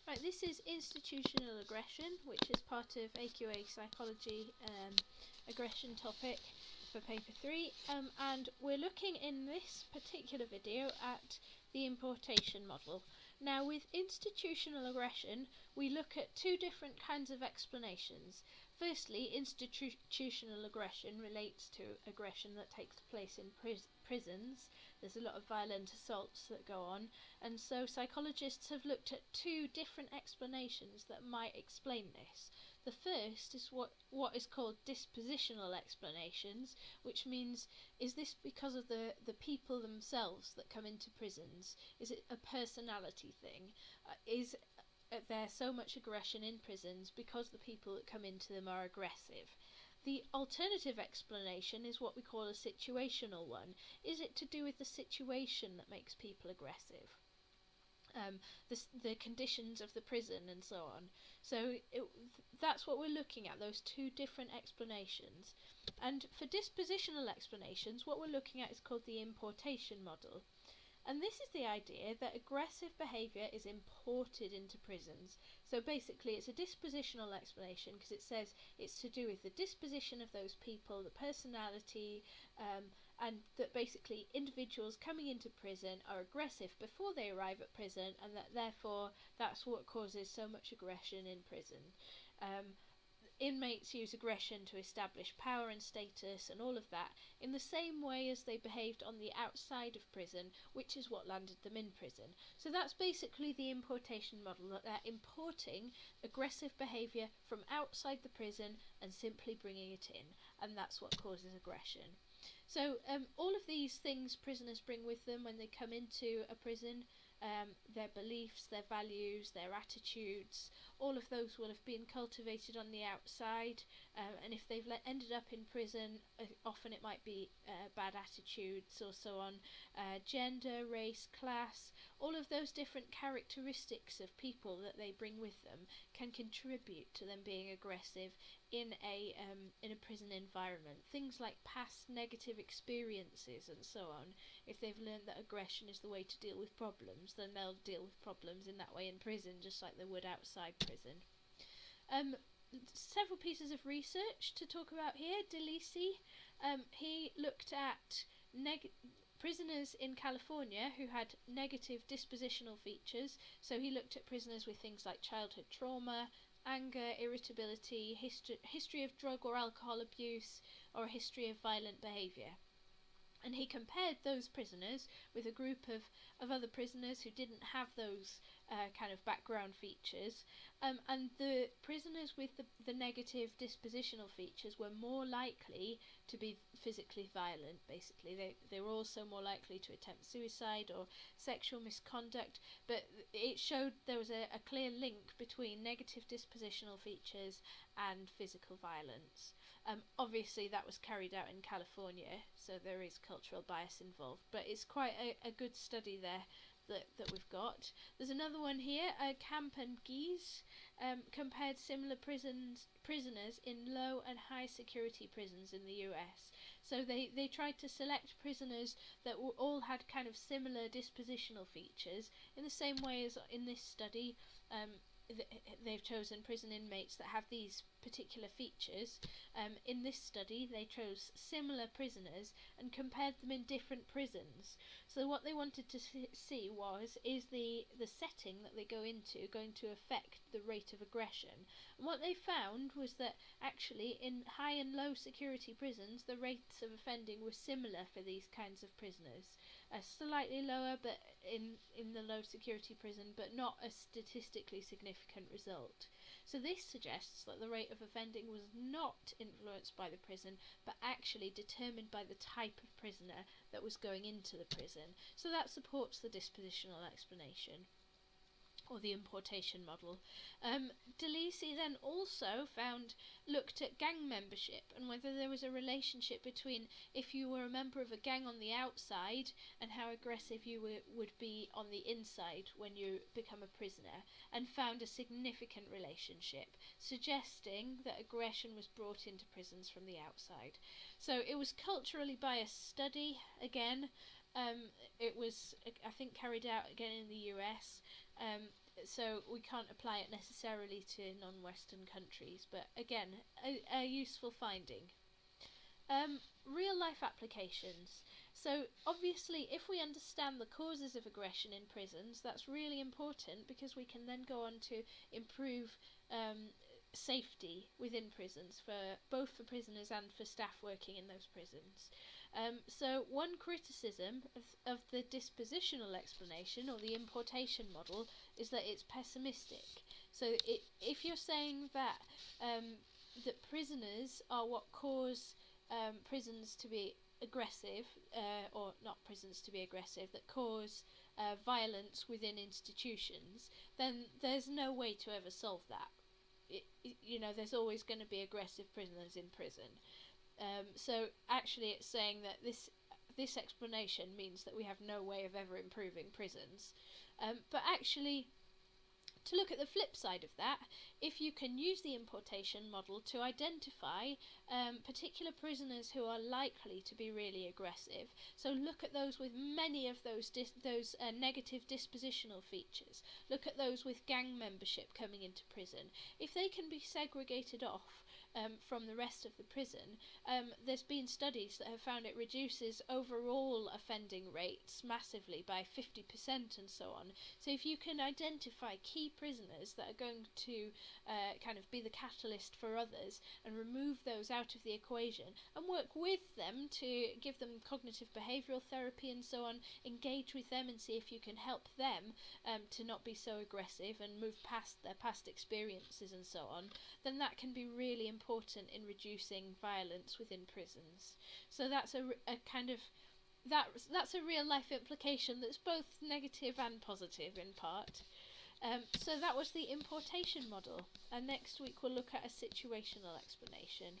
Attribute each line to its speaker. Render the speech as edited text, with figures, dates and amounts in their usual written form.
Speaker 1: Right, this is institutional aggression, which is part of AQA psychology aggression topic for paper 3, and we're looking in this particular video at the importation model. Now, with institutional aggression, we look at two different kinds of explanations. Firstly, institutional aggression relates to aggression that takes place in prisons. There's a lot of violent assaults that go on, and so psychologists have looked at two different explanations that might explain this. The first is what is called dispositional explanations, which means, is this because of the people themselves that come into prisons? Is it a personality thing? Is there so much aggression in prisons because the people that come into them are aggressive? The alternative explanation is what we call a situational one. Is it to do with the situation that makes people aggressive? The conditions of the prison and so on. So that's what we're looking at, those two different explanations. And for dispositional explanations, what we're looking at is called the importation model. And this is the idea that aggressive behaviour is imported into prisons. So basically it's a dispositional explanation because it says it's to do with the disposition of those people, the personality, and that basically individuals coming into prison are aggressive before they arrive at prison, and that therefore that's what causes so much aggression in prison. Inmates use aggression to establish power and status and all of that in the same way as they behaved on the outside of prison, which is what landed them in prison. So that's basically the importation model, that they're importing aggressive behaviour from outside the prison and simply bringing it in, and that's what causes aggression. So all of these things prisoners bring with them when they come into a prison, their beliefs, their values, their attitudes, all of those will have been cultivated on the outside, and if they've ended up in prison, often it might be bad attitudes or so on. Gender, race, class, all of those different characteristics of people that they bring with them can contribute to them being aggressive in a prison environment. Things like past negative experiences and so on. If they've learned that aggression is the way to deal with problems, then they'll deal with problems in that way in prison, just like they would outside prison. Several pieces of research to talk about here. Delisi, he looked at prisoners in California who had negative dispositional features. So he looked at prisoners with things like childhood trauma, anger, irritability, history of drug or alcohol abuse, or a history of violent behaviour. And he compared those prisoners with a group of other prisoners who didn't have those kind of background features, and the prisoners with the negative dispositional features were more likely to be physically violent. Basically, they were also more likely to attempt suicide or sexual misconduct, but it showed there was a clear link between negative dispositional features and physical violence. Obviously that was carried out in California, so there is cultural bias involved, but it's quite a good study there that we've got. There's another one here, Camp and Gies compared similar prisoners in low and high security prisons in the US. So they tried to select prisoners that all had kind of similar dispositional features in the same way as in this study. They've chosen prison inmates that have these particular features. In this study they chose similar prisoners and compared them in different prisons. So what they wanted to see was, is the setting that they go into going to affect the rate of aggression? And what they found was that actually in high and low security prisons the rates of offending were similar for these kinds of prisoners. Slightly lower but in the low security prison, but not a statistically significant result. So this suggests that the rate of offending was not influenced by the prison, but actually determined by the type of prisoner that was going into the prison. So that supports the dispositional explanation, or the importation model. Delisi then also looked at gang membership and whether there was a relationship between if you were a member of a gang on the outside and how aggressive you would be on the inside when you become a prisoner, and found a significant relationship, suggesting that aggression was brought into prisons from the outside. So it was culturally biased study again. It was, I think, carried out again in the US. So we can't apply it necessarily to non-Western countries, but again, a useful finding. Real life applications. So obviously if we understand the causes of aggression in prisons, that's really important, because we can then go on to improve safety within prisons, for both for prisoners and for staff working in those prisons. So one criticism of the dispositional explanation, or the importation model, is that it's pessimistic. So if you're saying that that prisoners are what cause prisons to be aggressive, or not prisons to be aggressive, that cause violence within institutions, then there's no way to ever solve that. There's always going to be aggressive prisoners in prison. So actually it's saying that this explanation means that we have no way of ever improving prisons. But actually, to look at the flip side of that, if you can use the importation model to identify particular prisoners who are likely to be really aggressive, so look at those with many of those negative dispositional features, look at those with gang membership coming into prison, if they can be segregated off from the rest of the prison, there's been studies that have found it reduces overall offending rates massively by 50% and so on. So if you can identify key prisoners that are going to kind of be the catalyst for others, and remove those out of the equation, and work with them to give them cognitive behavioural therapy and so on, engage with them and see if you can help them to not be so aggressive and move past their past experiences and so on, then that can be really important in reducing violence within prisons. So that's a kind of that's a real life implication that's both negative and positive in part. So that was the importation model, and next week we'll look at a situational explanation.